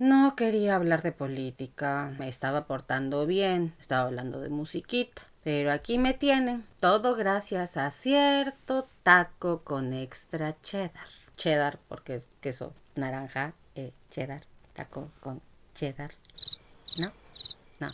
No quería hablar de política, me estaba portando bien, estaba hablando de musiquita. Pero aquí me tienen, todo gracias a cierto taco con extra cheddar. Cheddar porque es queso naranja, cheddar, taco con cheddar. ¿No? No.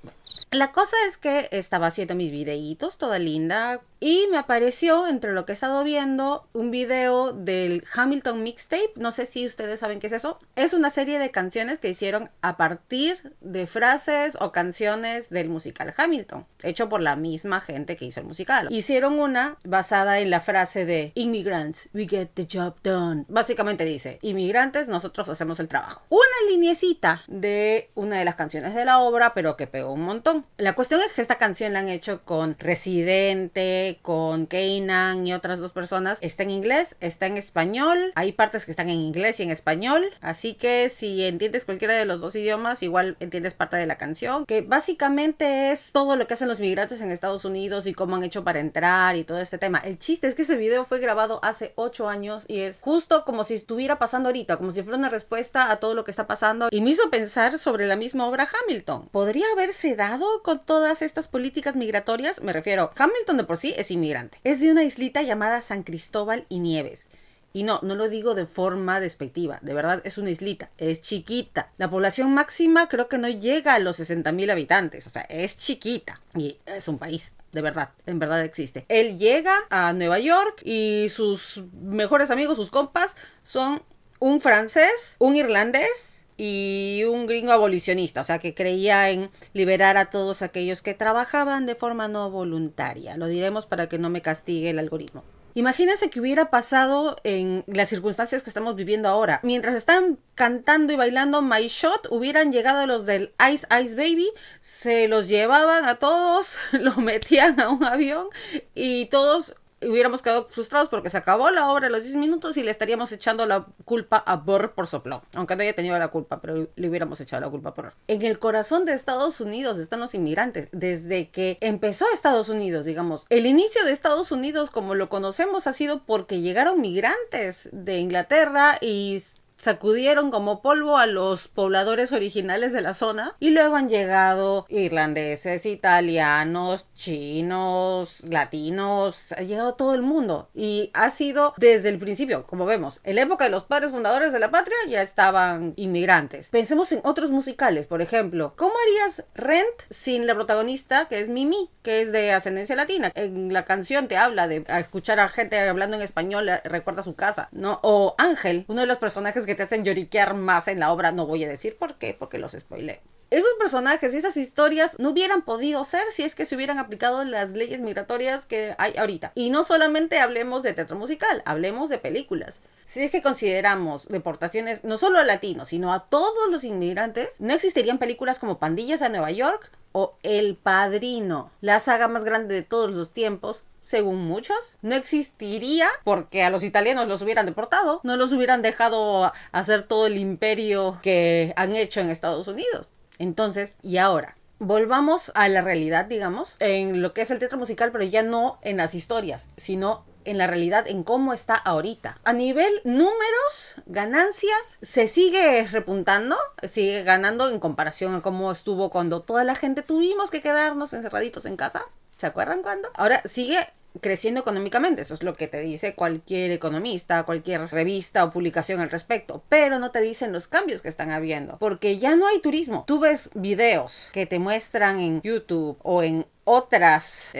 Bueno. La cosa es que estaba haciendo mis videitos, toda linda, y me apareció, entre lo que he estado viendo, un video del Hamilton Mixtape. No sé si ustedes saben qué es eso. Es una serie de canciones que hicieron a partir de frases o canciones del musical Hamilton, hecho por la misma gente que hizo el musical. Hicieron una basada en la frase de Immigrants, we get the job done. Básicamente dice, inmigrantes, nosotros hacemos el trabajo. Una liniecita de una de las canciones de la obra, pero que pegó un montón. La cuestión es que esta canción la han hecho con Residente, con Kanan y otras dos personas. Está en inglés, está en español. Hay partes que están en inglés y en español. Así que si entiendes cualquiera de los dos idiomas, igual entiendes parte de la canción. Que básicamente es todo lo que hacen los migrantes en Estados Unidos y cómo han hecho para entrar y todo este tema. El chiste es que ese video fue grabado hace 8 años y es justo como si estuviera pasando ahorita, como si fuera una respuesta a todo lo que está pasando. Y me hizo pensar sobre la misma obra Hamilton. ¿Podría haberse dado con todas estas políticas migratorias? Me refiero, Hamilton de por sí es inmigrante. Es de una islita llamada San Cristóbal y Nieves. Y no lo digo de forma despectiva, de verdad es una islita, es chiquita. La población máxima creo que no llega a los 60,000 habitantes, o sea, es chiquita y es un país. De verdad, en verdad existe. Él llega a Nueva York y sus mejores amigos, sus compas, son un francés, un irlandés y un gringo abolicionista, o sea, que creía en liberar a todos aquellos que trabajaban de forma no voluntaria. Lo diremos para que no me castigue el algoritmo. Imagínense que hubiera pasado en las circunstancias que estamos viviendo ahora. Mientras están cantando y bailando My Shot, hubieran llegado los del Ice Ice Baby, se los llevaban a todos, lo metían a un avión y todos hubiéramos quedado frustrados porque se acabó la obra a los 10 minutos y le estaríamos echando la culpa a Burr por soplón. Aunque no haya tenido la culpa, pero le hubiéramos echado la culpa por... En el corazón de Estados Unidos están los inmigrantes. Desde que empezó Estados Unidos, digamos, el inicio de Estados Unidos como lo conocemos ha sido porque llegaron migrantes de Inglaterra y sacudieron como polvo a los pobladores originales de la zona y luego han llegado irlandeses, italianos, chinos, latinos, ha llegado todo el mundo y ha sido desde el principio, como vemos, en la época de los padres fundadores de la patria ya estaban inmigrantes. Pensemos en otros musicales, por ejemplo, ¿cómo harías Rent sin la protagonista que es Mimi, que es de ascendencia latina? En la canción te habla de escuchar a gente hablando en español, recuerda su casa, ¿no? O Ángel, uno de los personajes que te hacen lloriquear más en la obra, no voy a decir por qué, porque los spoileo. Esos personajes y esas historias no hubieran podido ser si es que se hubieran aplicado las leyes migratorias que hay ahorita. Y no solamente hablemos de teatro musical, hablemos de películas. Si es que consideramos deportaciones no solo a latinos, sino a todos los inmigrantes, no existirían películas como Pandillas a Nueva York o El Padrino, la saga más grande de todos los tiempos, según muchos, no existiría porque a los italianos los hubieran deportado, no los hubieran dejado hacer todo el imperio que han hecho en Estados Unidos. Entonces, y ahora, volvamos a la realidad, digamos, en lo que es el teatro musical, pero ya no en las historias, sino en la realidad, en cómo está ahorita. A nivel números, ganancias, se sigue repuntando, sigue ganando en comparación a cómo estuvo cuando toda la gente tuvimos que quedarnos encerraditos en casa. ¿Se acuerdan cuándo? Ahora sigue creciendo económicamente, eso es lo que te dice cualquier economista, cualquier revista o publicación al respecto, pero no te dicen los cambios que están habiendo, porque ya no hay turismo. Tú ves videos que te muestran en YouTube o en otras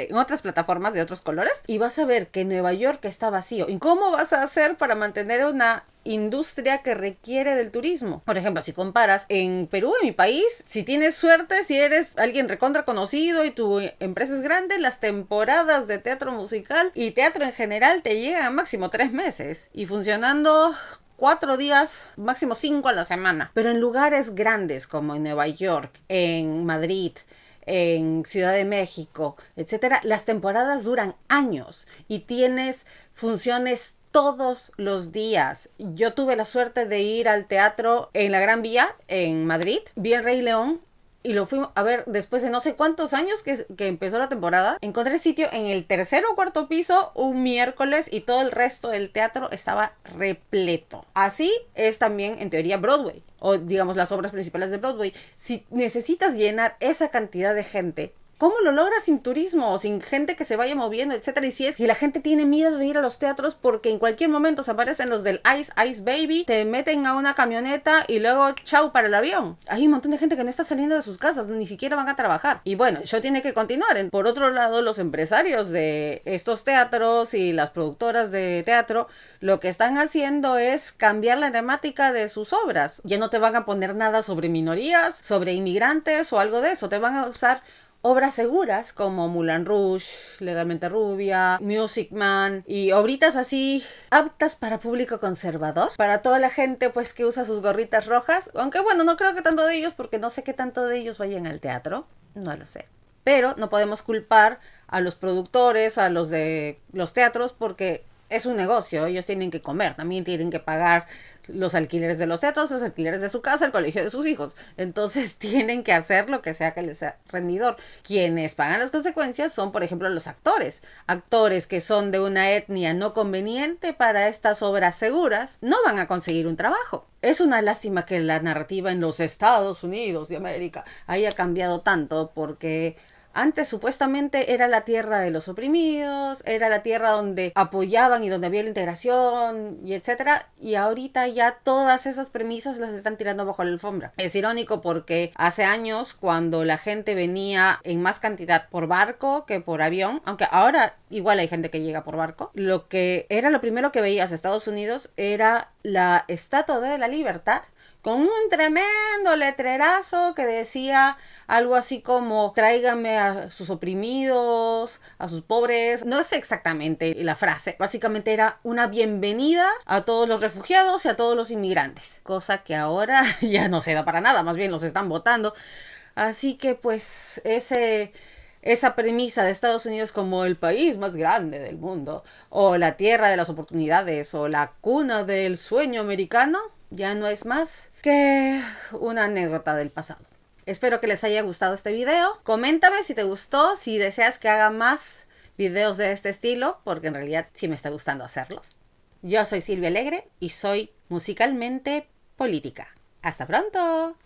plataformas de otros colores y vas a ver que Nueva York está vacío. ¿Y cómo vas a hacer para mantener una industria que requiere del turismo? Por ejemplo, si comparas en Perú, en mi país, si tienes suerte, si eres alguien recontra conocido y tu empresa es grande, las temporadas de teatro musical y teatro en general te llegan a máximo 3 meses y funcionando 4 días, máximo 5 a la semana. Pero en lugares grandes como en Nueva York, en Madrid, en Ciudad de México, etcétera, las temporadas duran años y tienes funciones todos los días. Yo tuve la suerte de ir al teatro en la Gran Vía, en Madrid, vi el Rey León y lo fuimos a ver después de no sé cuántos años que empezó la temporada. Encontré sitio en el tercer o cuarto piso un miércoles y todo el resto del teatro estaba repleto. Así es también en teoría Broadway, o digamos las obras principales de Broadway. Si necesitas llenar esa cantidad de gente, ¿cómo lo logras sin turismo o sin gente que se vaya moviendo, etcétera? Y si es que la gente tiene miedo de ir a los teatros porque en cualquier momento se aparecen los del Ice Baby, te meten a una camioneta y luego chau para el avión. Hay un montón de gente que no está saliendo de sus casas, ni siquiera van a trabajar. Y bueno, el show tiene que continuar. Por otro lado, los empresarios de estos teatros y las productoras de teatro lo que están haciendo es cambiar la temática de sus obras. Ya no te van a poner nada sobre minorías, sobre inmigrantes o algo de eso. Te van a usar obras seguras como Moulin Rouge, Legalmente Rubia, Music Man y obritas así aptas para público conservador, para toda la gente pues que usa sus gorritas rojas, aunque bueno, no creo que tanto de ellos porque no sé qué tanto de ellos vayan al teatro, no lo sé. Pero no podemos culpar a los productores, a los de los teatros porque es un negocio, ellos tienen que comer, también tienen que pagar los alquileres de los teatros, los alquileres de su casa, el colegio de sus hijos. Entonces tienen que hacer lo que sea que les sea rendidor. Quienes pagan las consecuencias son, por ejemplo, los actores. Actores que son de una etnia no conveniente para estas obras seguras no van a conseguir un trabajo. Es una lástima que la narrativa en los Estados Unidos de América haya cambiado tanto porque antes supuestamente era la tierra de los oprimidos, era la tierra donde apoyaban y donde había la integración y etcétera, y ahorita ya todas esas premisas las están tirando bajo la alfombra. Es irónico porque hace años cuando la gente venía en más cantidad por barco que por avión, aunque ahora igual hay gente que llega por barco, lo que era lo primero que veías en Estados Unidos era la Estatua de la Libertad con un tremendo letrerazo que decía algo así como tráigame a sus oprimidos, a sus pobres. No sé exactamente la frase. Básicamente era una bienvenida a todos los refugiados y a todos los inmigrantes. Cosa que ahora ya no se da para nada, más bien los están votando. Así que pues esa premisa de Estados Unidos como el país más grande del mundo, o la tierra de las oportunidades, o la cuna del sueño americano, ya no es más que una anécdota del pasado. Espero que les haya gustado este video. Coméntame si te gustó, si deseas que haga más videos de este estilo, porque en realidad sí me está gustando hacerlos. Yo soy Silvia Alegre y soy musicalmente política. ¡Hasta pronto!